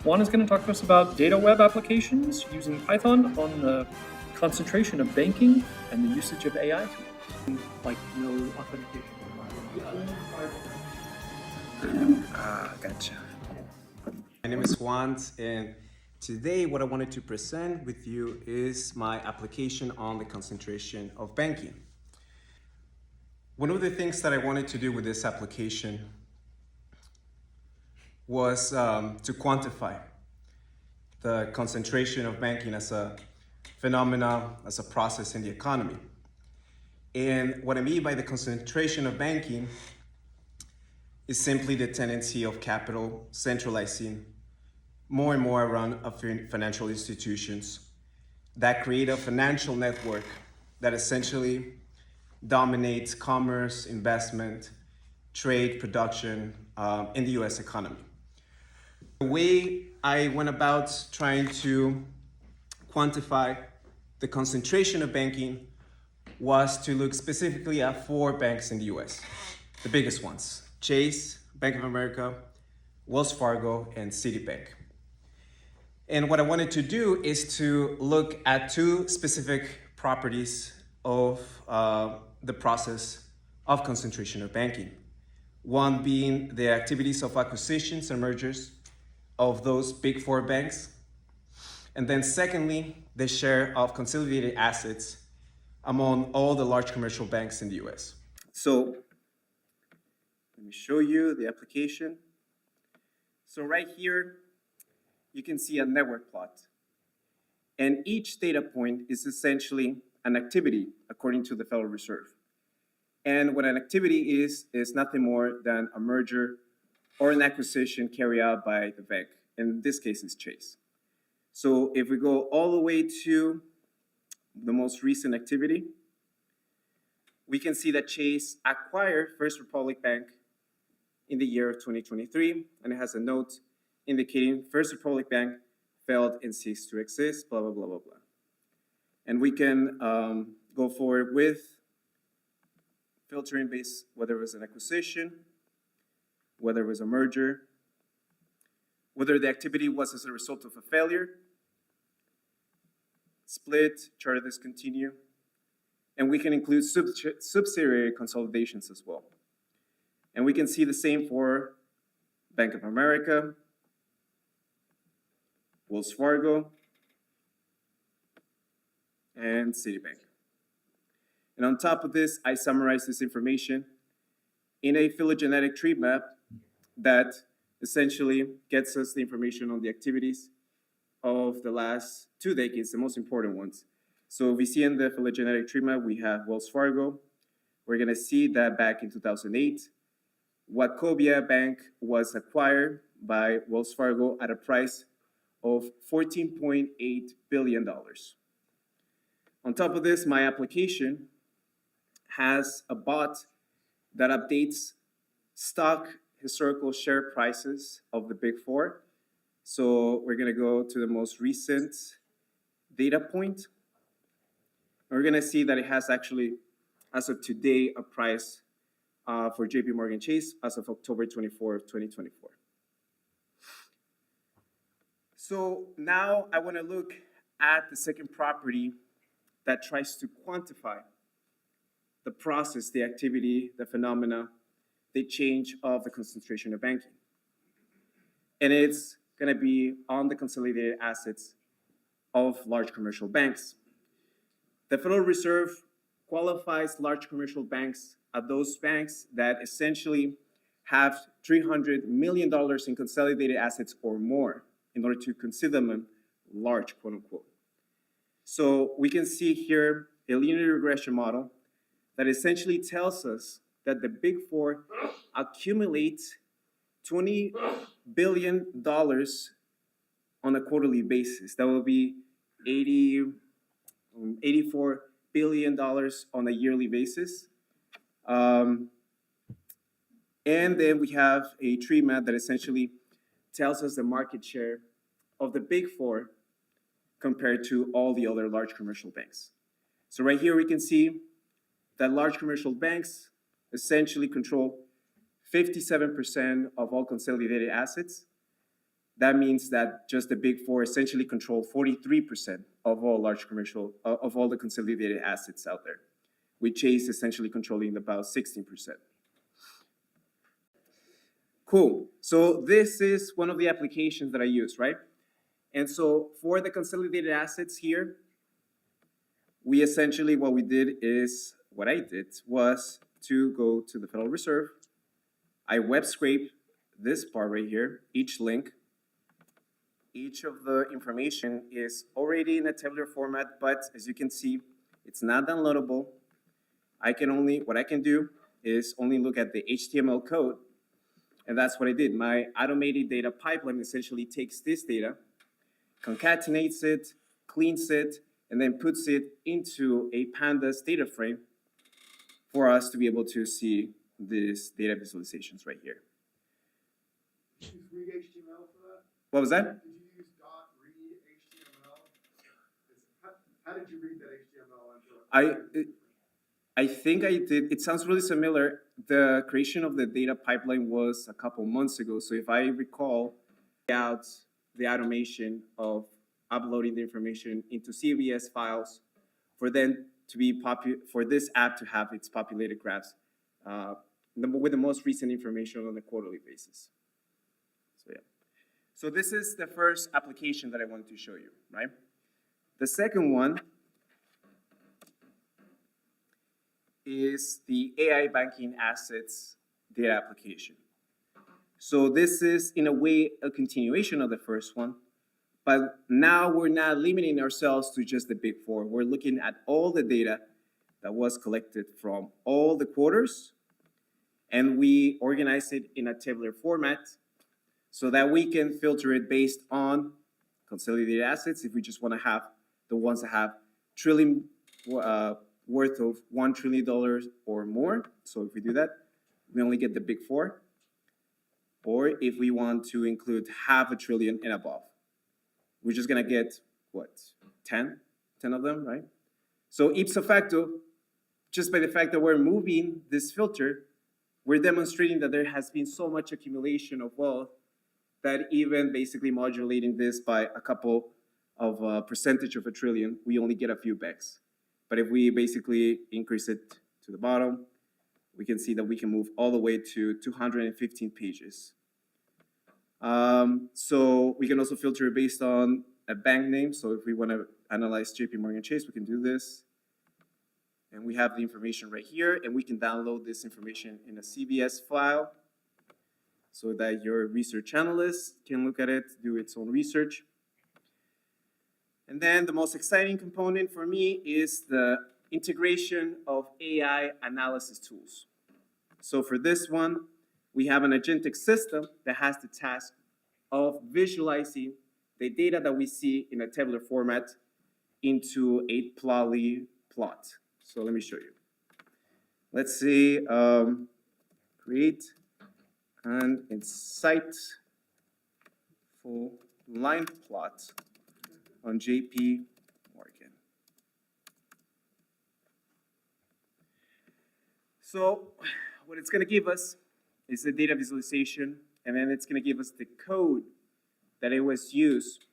Juan is going to talk to us about data web applications using Python on the concentration of banking and the usage of AI tools, like no authentication. Gotcha. My name is Juan, and today what I wanted to present with you is my application on the concentration of banking. One of the things that I wanted to do with this application was to quantify the concentration of banking as a phenomenon, as a process in the economy. And what I mean by the concentration of banking is simply the tendency of capital centralizing more and more around financial institutions that create a financial network that essentially dominates commerce, investment, trade, production in the US economy. The way I went about trying to quantify the concentration of banking was to look specifically at 4 banks in the US, the biggest ones: Chase, Bank of America, Wells Fargo, and Citibank. And what I wanted to do is to look at 2 specific properties of the process of concentration of banking. One being the activities of acquisitions and mergers of those big 4 banks. And then secondly, the share of consolidated assets among all the large commercial banks in the US. So let me show you the application. So right here, you can see a network plot. And each data point is essentially an activity according to the Federal Reserve. And what an activity is nothing more than a merger or an acquisition carried out by the bank. In this case, it's Chase. So if we go all the way to the most recent activity, we can see that Chase acquired First Republic Bank in the year of 2023, and it has a note indicating First Republic Bank failed and ceased to exist, blah, blah, blah, blah, blah. And we can go forward with filtering based whether it was an acquisition, whether it was a merger, whether the activity was as a result of a failure, split, charter discontinue, and we can include subsidiary consolidations as well. And we can see the same for Bank of America, Wells Fargo, and Citibank. And on top of this, I summarize this information in a phylogenetic tree map that essentially gets us the information on the activities of the last 2 decades, the most important ones. So we see in the phylogenetic tree map, we have Wells Fargo. We're gonna see that back in 2008, Wachovia Bank was acquired by Wells Fargo at a price of $14.8 billion. On top of this, my application has a bot that updates stock historical share prices of the big 4. So we're gonna go to the most recent data point. We're gonna see that it has actually, as of today, a price for JP Morgan Chase as of October 24, 2024. So now I wanna look at the second property that tries to quantify the process, the activity, the phenomena, the change of the concentration of banking. And it's gonna be on the consolidated assets of large commercial banks. The Federal Reserve qualifies large commercial banks as those banks that essentially have $300 million in consolidated assets or more in order to consider them large, quote unquote. So we can see here a linear regression model that essentially tells us that the big 4 accumulate $20 billion on a quarterly basis. That will be $84 billion on a yearly basis. And then we have a tree map that essentially tells us the market share of the big 4 compared to all the other large commercial banks. So right here we can see that large commercial banks essentially control 57% of all consolidated assets. that means that just the big four essentially control 43% of all large commercial, of all the consolidated assets out there, with Chase essentially controlling about 16%. Cool. So this is one of the applications that I use, right? And so for the consolidated assets here, we essentially, what we did is, what I did was to go to the Federal Reserve. I web scrape this part right here, each link. Each of the information is already in a tabular format, but as you can see, it's not downloadable. What I can do is only look at the HTML code, and that's what I did. My automated data pipeline essentially takes this data, concatenates it, cleans it, and then puts it into a pandas data frame for us to be able to see these data visualizations right here. Did you use read HTML for that? What was that? Did you use .read HTML? How did you read that HTML? I think I did. It sounds really similar. The creation of the data pipeline was a couple months ago. So if I recall, out the automation of uploading the information into CVS files for then to be for this app to have its populated graphs with the most recent information on a quarterly basis. So yeah. So this is the first application that I wanted to show you, right? The second one is the AI banking assets data application. So this is, in a way, a continuation of the first one, but now we're not limiting ourselves to just the big four. We're looking at all the data that was collected from all the quarters, and we organize it in a tabular format so that we can filter it based on consolidated assets if we just want to have the ones that have trillion worth of $1 trillion or more. So if we do that, we only get the big four. Or if we want to include $500 billion and above, we're just gonna get, what, 10 of them, right? So ipso facto, just by the fact that we're moving this filter, we're demonstrating that there has been so much accumulation of wealth that even basically modulating this by a couple of percentage of a trillion, we only get a few bags. But if we basically increase it to the bottom, we can see that we can move all the way to 215 pages. So we can also filter based on a bank name. So if we want to analyze JP Morgan Chase, we can do this. And we have the information right here, and we can download this information in a CVS file so that your research analyst can look at it, do its own research. And then the most exciting component for me is the integration of AI analysis tools. So for this one, we have an agentic system that has the task of visualizing the data that we see in a tabular format into a Plotly plot. So let me show you. Let's see, create an insightful line plot on JP Morgan. So what it's going to give us is the data visualization, and then it's going to give us the code that it was used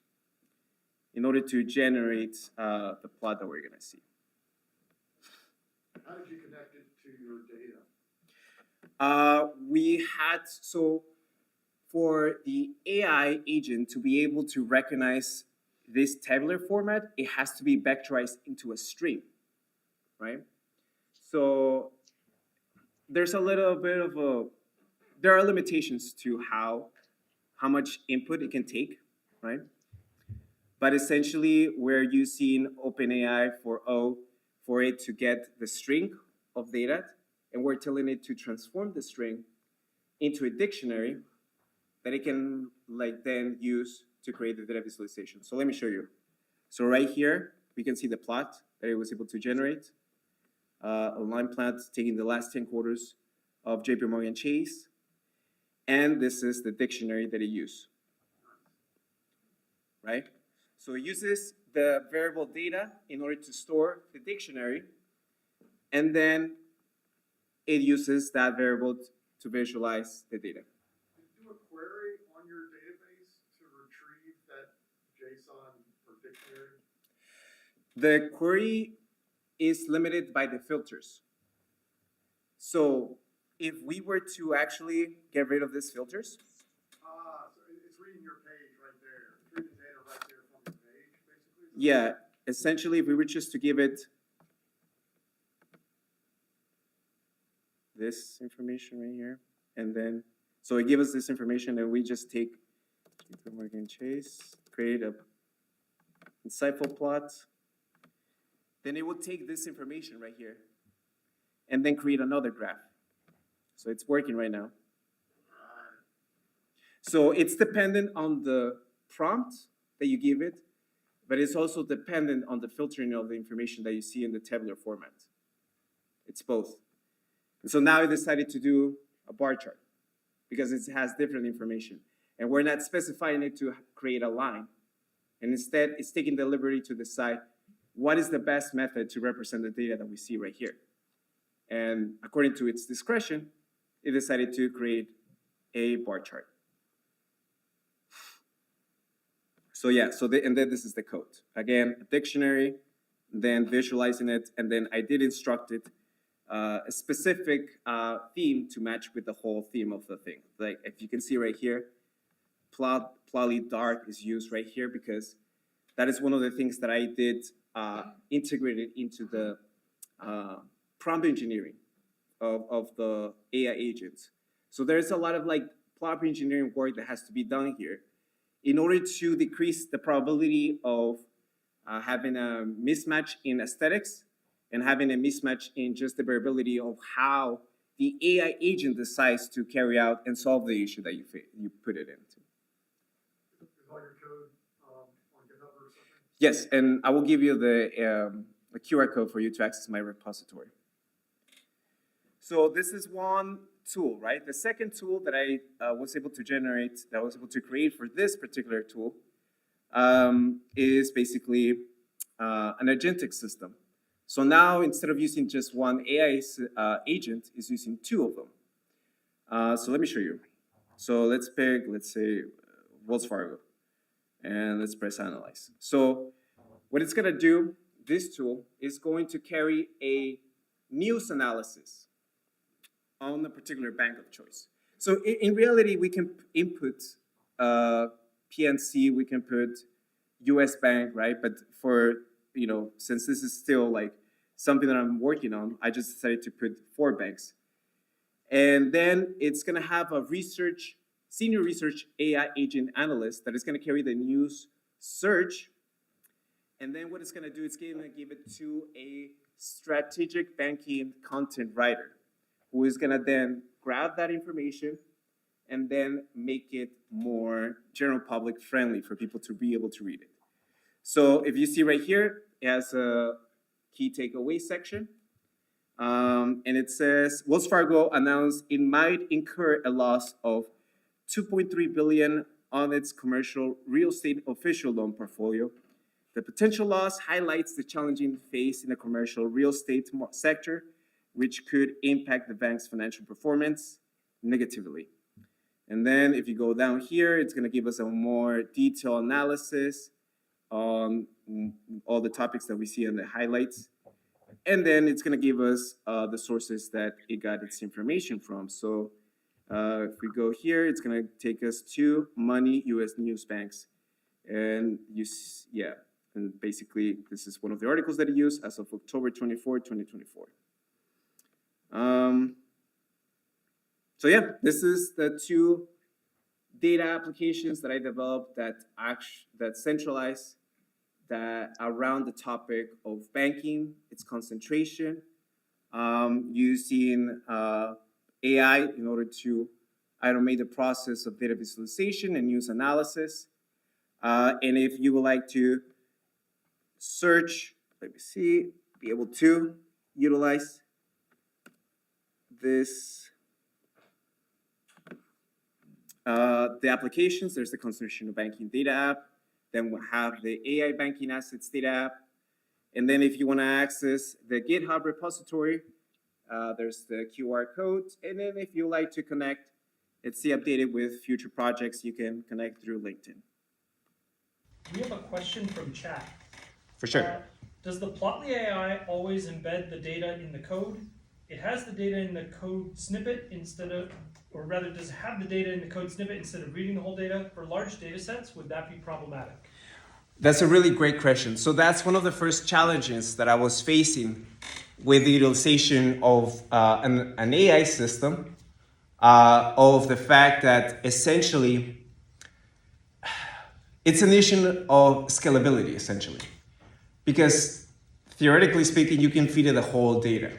in order to generate the plot that we're going to see. How did you connect it to your data? So for the AI agent to be able to recognize this tabular format, it has to be vectorized into a string, right? So there's a little bit of there are limitations to how much input it can take, right? But essentially, we're using OpenAI for it to get the string of data, and we're telling it to transform the string into a dictionary that it can then use to create the data visualization. So let me show you. So right here, we can see the plot that it was able to generate. A line plot taking the last 10 quarters of JP Morgan Chase. And this is the dictionary that it used, right? So it uses the variable data in order to store the dictionary, and then it uses that variable to visualize the data. Did you do a query on your database to The query is limited by the filters. So if we were to actually get rid of these filters, So it's reading your page right there. It's reading the data right there from the page, basically? yeah, essentially, if we were just to give it this information right here, and then, so it gives us this information, and we just take JP Morgan Chase, create a insightful plot, then it will take this information right here, and then create another graph. So it's working right now. So it's dependent on the prompt that you give it, but it's also dependent on the filtering of the information that you see in the tabular format. It's both. And so now I decided to do a bar chart because it has different information. And we're not specifying it to create a line. And instead, it's taking the liberty to decide what is the best method to represent the data that we see right here. And according to its discretion, it decided to create a bar chart. So yeah, and then this is the code. Again, a dictionary, then visualizing it, and then I did instruct it a specific theme to match with the whole theme of the thing. Like if you can see right here, Plotly Dark is used right here because that is one of the things that I did integrated into the prompt engineering of the AI agents. So there's a lot of like prompt engineering work that has to be done here in order to decrease the probability of having a mismatch in aesthetics and having a mismatch in just the variability of how the AI agent decides to carry out and solve the issue that you put it into. Is all your code on GitHub or something? Yes, and I will give you the QR code for you to access my repository. So this is one tool, right? The second tool that I was able to generate, that I was able to create for this particular tool is basically an agentic system. So now, instead of using just one AI agent, is using two of them. So let me show you. So let's pick, let's say, Wells Fargo, and let's press Analyze. So what it's gonna do, this tool, is going to carry a news analysis on a particular bank of choice. So in reality, we can input PNC, we can put US Bank, right? But for, since this is still like something that I'm working on, I just decided to put 4 banks. And then it's gonna have a senior research AI agent analyst that is gonna carry the news search. And then what it's gonna do, it's gonna give it to a strategic banking content writer who is gonna then grab that information and then make it more general public friendly for people to be able to read it. So if you see right here, it has a key takeaway section. And it says, Wells Fargo announced it might incur a loss of $2.3 billion on its commercial real estate official loan portfolio. The potential loss highlights the challenging phase in the commercial real estate sector, which could impact the bank's financial performance negatively. And then if you go down here, it's gonna give us a more detailed analysis on all the topics that we see in the highlights. And then it's gonna give us the sources that it got its information from. So if we go here, it's gonna take us to Money US News Banks. And and basically this is one of the articles that it used as of October 24, 2024. So yeah, this is the 2 data applications that I developed that centralize that around the topic of banking, its concentration, using AI in order to automate the process of data visualization and news analysis. And if you would like to search, let me see, be able to utilize this, the applications, there's the concentration of banking data app, then we'll have the AI banking assets data app, and then if you want to access the GitHub repository, there's the QR code, and then if you like to connect and stay updated with future projects, you can connect through LinkedIn. We have a question from chat. For sure. Does the Plotly AI always embed the data in the code? It has the data in the code snippet instead of, or rather, does it have the data in the code snippet instead of reading the whole data? For large data sets, would that be problematic? That's a really great question. So that's one of the first challenges that I was facing with the utilization of an AI system, of the fact that essentially it's an issue of scalability, essentially. Because theoretically speaking, you can feed it the whole data.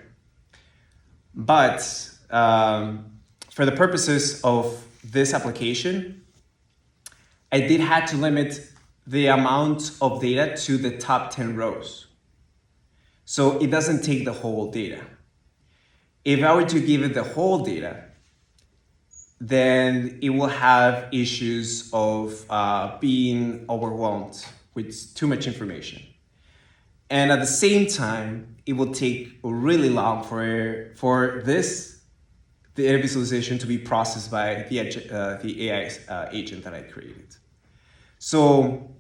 But for the purposes of this application, I did have to limit the amount of data to the top 10 rows. So it doesn't take the whole data. If I were to give it the whole data, then it will have issues of being overwhelmed with too much information. And at the same time, it will take really long for this data visualization to be processed by the AI agent that I created. So,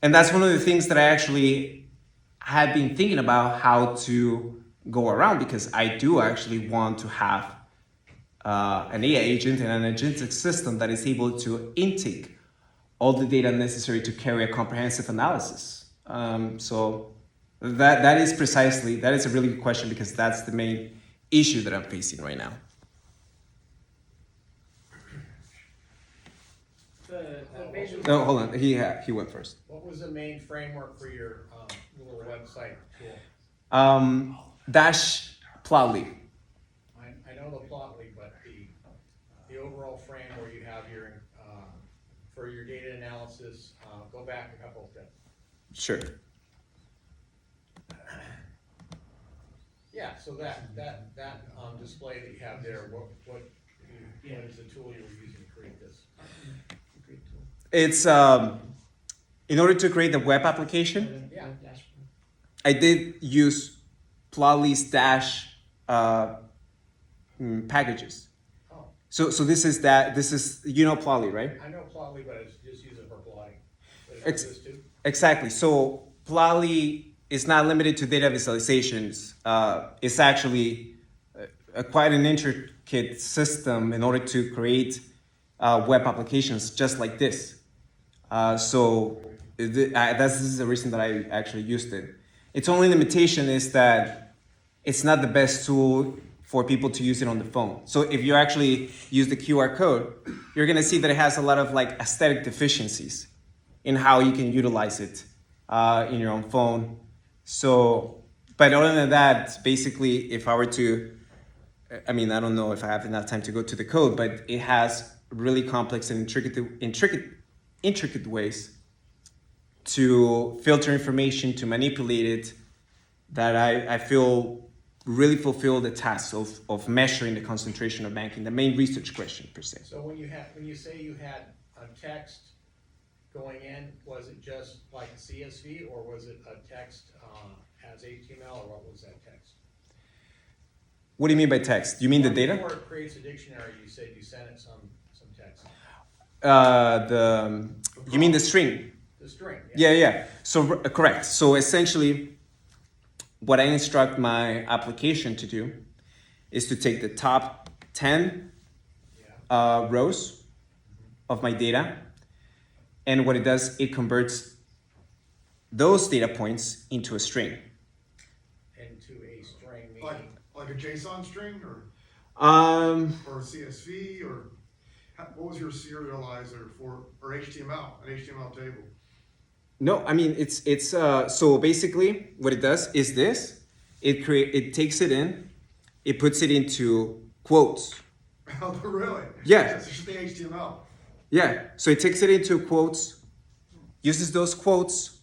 and that's one of the things that I actually had been thinking about how to go around, because I do actually want to have an AI agent and an agentic system that is able to intake all the data necessary to carry a comprehensive analysis. So that is a really good question, because that's the main issue that I'm facing right now. No, hold on. He went first. What was the main framework for your little website tool? Dash Plotly. I know the Plotly, but the overall frame where you have your for your data analysis. Go back a couple of steps. Sure. Yeah. So that display that you have there. What is the tool you were using to create this? It's in order to create the web application. Yeah. I did use Plotly's Dash packages. Oh. So this is Plotly, right? I know Plotly, but I just use it for plotting. But it Ex- does this too? Exactly. So Plotly is not limited to data visualizations. It's actually quite an intricate system in order to create web applications just like this. This is the reason that I actually used it. Its only limitation is that it's not the best tool for people to use it on the phone. So if you actually use the QR code, you're gonna see that it has a lot of like aesthetic deficiencies in how you can utilize it in your own phone. So, but other than that, basically, if I were to, I don't know if I have enough time to go to the code, but it has really complex and intricate ways to filter information, to manipulate it, that I feel really fulfill the task of measuring the concentration of banking, the main research question per se. So when you say you had a text going in, was it just like a CSV, or was it a text as HTML, or what was that text? What do you mean by text? You mean the data? Before it creates a dictionary, you said you sent it some text. You mean the string? The string. Yeah. So correct. So essentially, what I instruct my application to do is to take the top 10 rows of my data, and what it does, it converts those data points into a string. Into a string, meaning Like a JSON string or a CSV, or what was your serializer for, or HTML, an HTML table? No, it's so basically what it does is this. It takes it in, it puts it into quotes. Oh, really? Yeah. It's just the HTML. Yeah, so it takes it into quotes, uses those quotes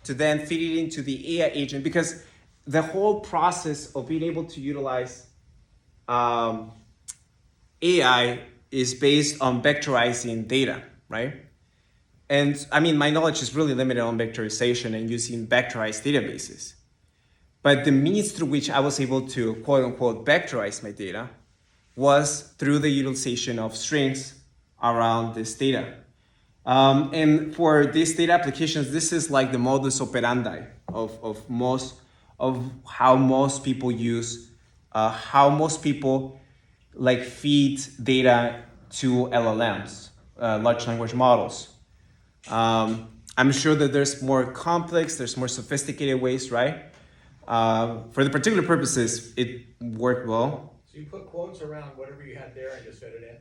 to then feed it into the AI agent, because the whole process of being able to utilize AI is based on vectorizing data, right? And my knowledge is really limited on vectorization and using vectorized databases. But the means through which I was able to quote unquote vectorize my data was through the utilization of strings around this data. And for these data applications, this is like the modus operandi of how most people use, how most people like feed data to LLMs, large language models. I'm sure that there's more complex, there's more sophisticated ways, right? For the particular purposes, it worked well. So you put quotes around whatever you had there and just fed it in?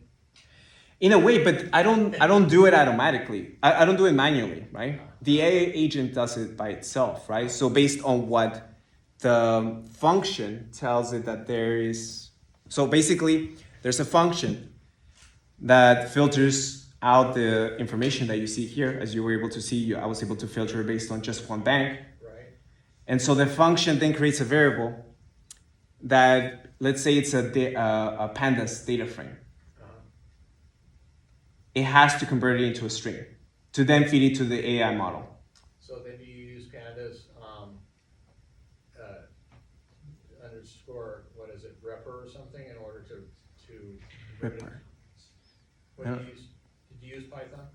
In a way, but I don't do it automatically. I don't do it manually, right? The AI agent does it by itself, right? So based on what the function tells it that there is, so basically there's a function that filters out the information that you see here. As you were able to see, I was able to filter based on just one bank. Right. And so the function then creates a variable that, let's say it's a pandas data frame. It has to convert it into a string to then feed it to the AI model. So then do you use pandas underscore, what is it, repr or something in order to Repr. What did you use? Did you use Python?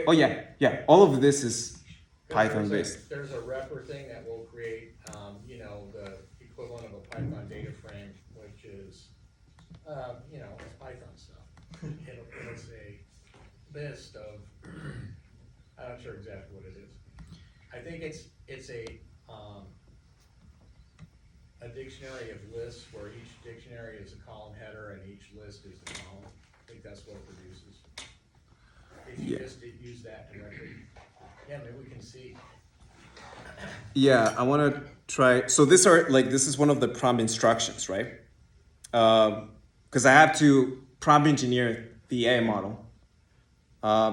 Oh yeah. All of this is Python based. There's a repr thing that will create, the equivalent of a Python data frame, which is, it's Python stuff. It's a list of, I'm not sure exactly what it is. I think it's a dictionary of lists where each dictionary is a column header and each list is a column. I think that's what it produces. If you just use that directly, maybe we can see. Yeah, I want to try. So this is one of the prompt instructions, right? Because I have to prompt engineer the AI model.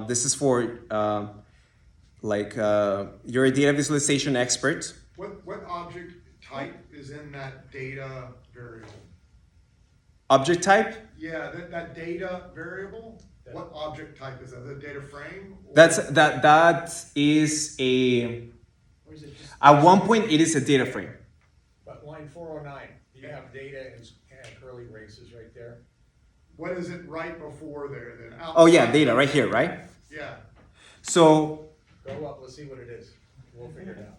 This is for you're a data visualization expert. What object type is in that data variable? Object type? Yeah, that data variable, what object type is that? Is it a data frame? Or? That is a, Or is it just, at one point it is a data frame. but line 409, you have data and curly braces right there. What is it right before there then? Oh yeah, data right here, right? Yeah. So Go up, let's see what it is. We'll figure it out.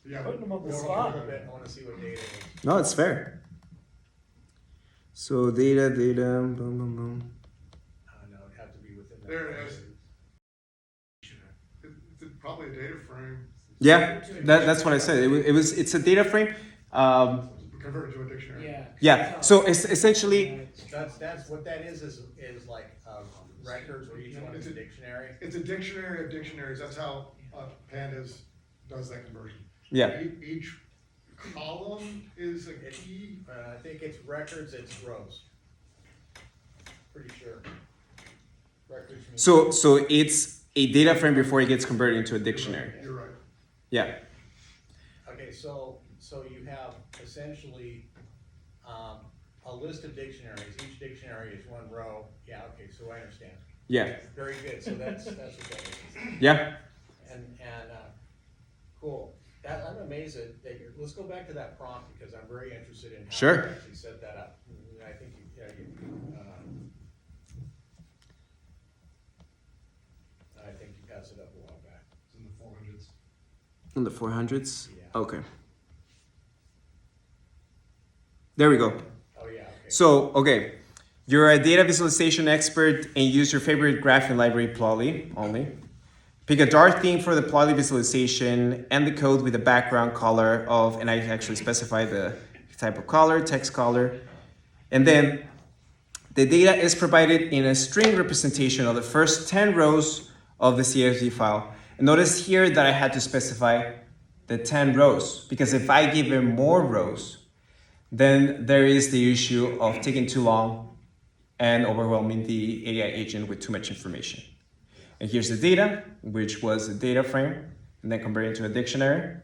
Yeah. Putting them on the Go up a spot. little bit, I wanna see what data is. no, it's fair. So data, boom, boom, boom. No, it'd have to be within that. There it is. It's probably a data frame Yeah, that's what I said. It's a data frame. converted to a dictionary. Yeah. So it's essentially. That's what that is like records where each one is a dictionary. It's a dictionary of dictionaries. That's how Pandas does that conversion. Yeah. Each column is a key. I think it's records, it's rows. Pretty sure. Records means. So it's a data frame before it gets converted into a dictionary. You're right. Yeah. Okay, so you have essentially a list of dictionaries. Each dictionary is one row. Yeah, okay, so I understand. Yeah. Very good. So that's what that is. Yeah. And cool. I'm amazed that you're, let's go back to that prompt because I'm very interested in how Sure. you actually set that up. I think I think you passed it up a while back. It's in the 400s. In the 400s? Yeah. Okay. There we go. Oh yeah. Okay. So, okay. You're a data visualization expert and use your favorite graphing library, Plotly, only. Pick a dark theme for the Plotly visualization and the code with the background color of, and I actually specify the type of color, text color. And then the data is provided in a string representation of the first 10 rows of the CSV file. And notice here that I had to specify the 10 rows, because if I give it more rows, then there is the issue of taking too long and overwhelming the AI agent with too much information. And here's the data, which was a data frame, and then convert it into a dictionary.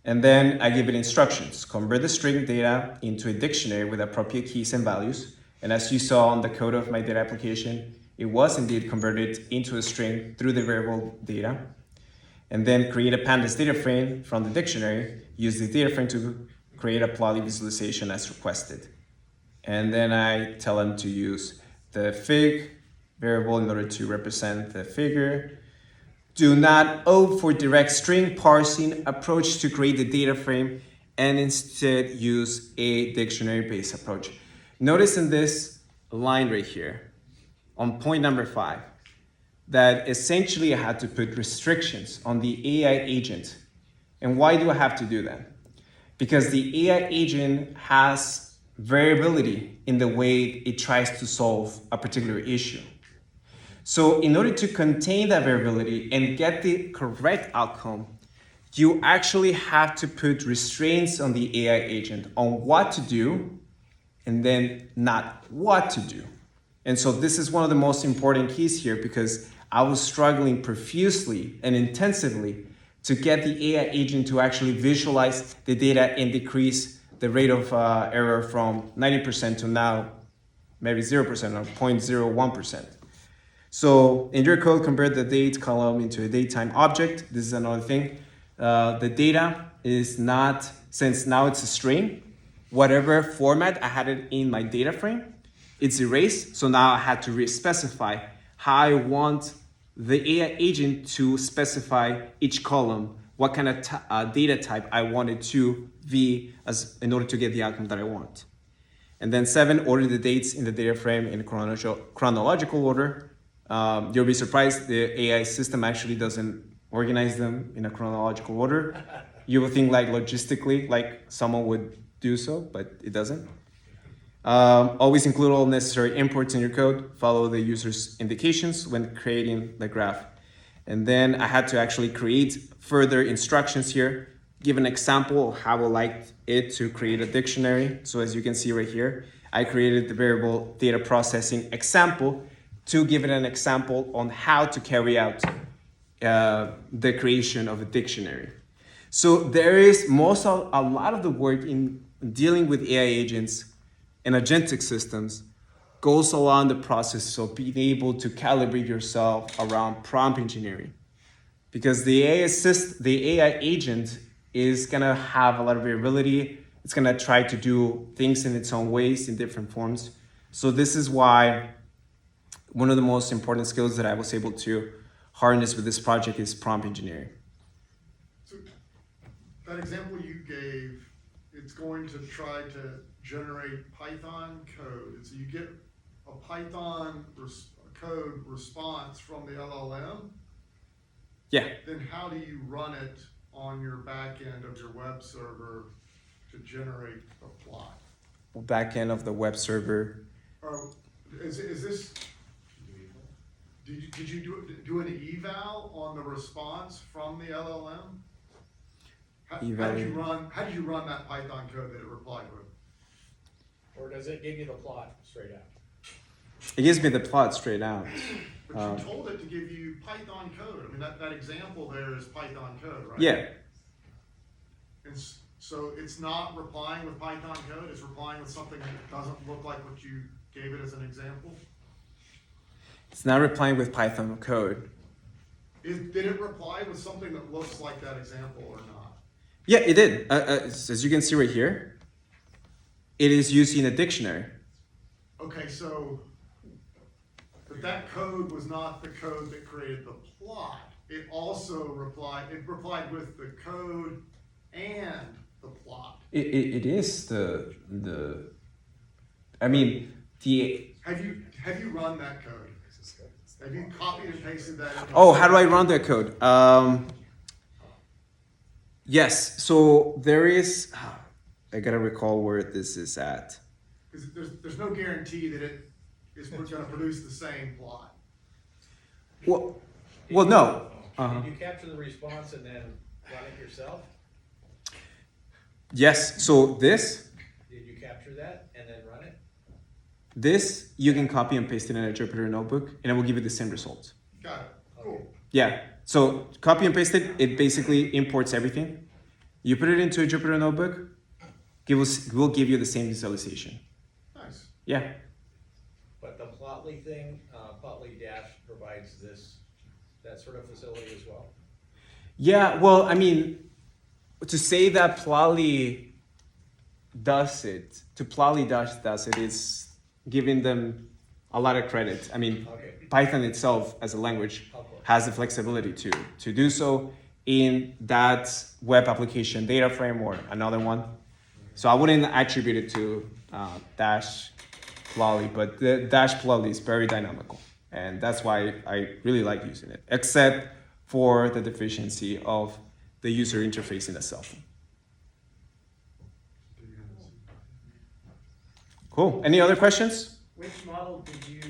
And then I give it instructions, convert the string data into a dictionary with appropriate keys and values. And as you saw on the code of my data application, it was indeed converted into a string through the variable data. And then create a pandas data frame from the dictionary, use the data frame to create a Plotly visualization as requested. And then I tell them to use the fig variable in order to represent the figure. Do not opt for direct string parsing approach to create the data frame, and instead use a dictionary-based approach. Notice in this line right here, on point number 5, that essentially I had to put restrictions on the AI agent. And why do I have to do that? Because the AI agent has variability in the way it tries to solve a particular issue. So in order to contain that variability and get the correct outcome, you actually have to put restraints on the AI agent on what to do and then not what to do. And so this is one of the most important keys here, because I was struggling profusely and intensively to get the AI agent to actually visualize the data and decrease the rate of error from 90% to now maybe 0% or 0.01%. So in your code, convert the date column into a datetime object. This is another thing. The data is not, since now it's a string, whatever format I had it in my data frame, it's erased. So now I had to re-specify how I want the AI agent to specify each column, what kind of data type I wanted to be as in order to get the outcome that I want. And then 7, order the dates in the data frame in chronological order. You'll be surprised the AI system actually doesn't organize them in a chronological order. You will think like logistically, like someone would do so, but it doesn't. Always include all necessary imports in your code. Follow the user's indications when creating the graph. And then I had to actually create further instructions here, give an example of how I would like it to create a dictionary. So as you can see right here, I created the variable data processing example to give it an example on how to carry out the creation of a dictionary. So there is a lot of the work in dealing with AI agents and agentic systems goes along the process of being able to calibrate yourself around prompt engineering. Because the AI agent is gonna have a lot of variability. It's gonna try to do things in its own ways, in different forms. So this is why one of the most important skills that I was able to harness with this project is prompt engineering. So that example you gave, it's going to try to generate Python code. And so you get a Python code response from the LLM. Yeah. Then how do you run it on your back end of your web server to generate a plot? Back end of the web server. Is this? Did you do an eval on the response from the LLM? How did you run that Python code that it replied with? Or does it give you the plot straight out? It gives me the plot straight out. But you told it to give you Python code. I mean, that example there is Python code, right? Yeah. And so it's not replying with Python code, it's replying with something that doesn't look like what you gave it as an example? It's not replying with Python code. Did it reply with something that looks like that example or not? Yeah, it did. As you can see right here, it is using a dictionary. Okay, so, but that code was not the code that created the plot. It also replied with the code and the plot. It is the I mean, the... Have you run that code? Have you copied and pasted that? Oh, how do I run that code? Yes, so there is, I gotta recall where this is at. Because there's no guarantee that it is going to produce the same plot. Well, no. Did you capture the response and then run it yourself? Yes, so this. Did you capture that and then run it? This, you can copy and paste it in a Jupyter notebook, and it will give you the same results. Got it. Cool. Yeah, so copy and paste it, it basically imports everything. You put it into a Jupyter notebook, it will give you the same visualization. Nice. Yeah. But the Plotly thing, Plotly Dash provides that sort of facility as well? Yeah, well, I mean, to say that Plotly does it, is giving them a lot of credit. I mean, Okay. Python itself as a language Of course. has the flexibility to do so in that web application data frame or another one. So I wouldn't attribute it to Dash Plotly, but the Dash Plotly is very dynamical. And that's why I really like using it, except for the deficiency of the user interface in itself. Cool. Any other questions? Which model did you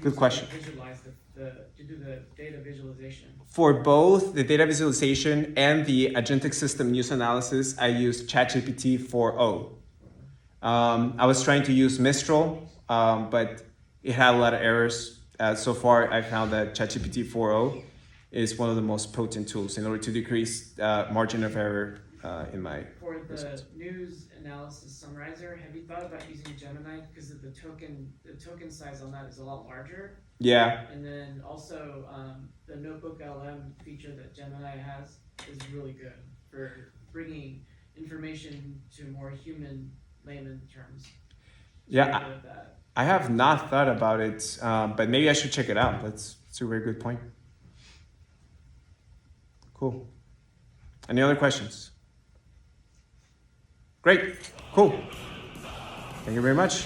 Good use question. to visualize to do the data visualization? For both the data visualization and the agentic system use analysis, I used ChatGPT 4.0. I was trying to use Mistral, but it had a lot of errors. So far, I found that ChatGPT 4.0 is one of the most potent tools in order to decrease margin of error in my For the results. news analysis summarizer, have you thought about using Gemini because the token size on that is a lot larger? Yeah, And then also the notebook LM feature that Gemini has is really good for bringing information to more human layman terms. yeah. With that. I have not thought about it, but maybe I should check it out. That's a very good point. Cool. Any other questions? Great. Cool. Thank you very much.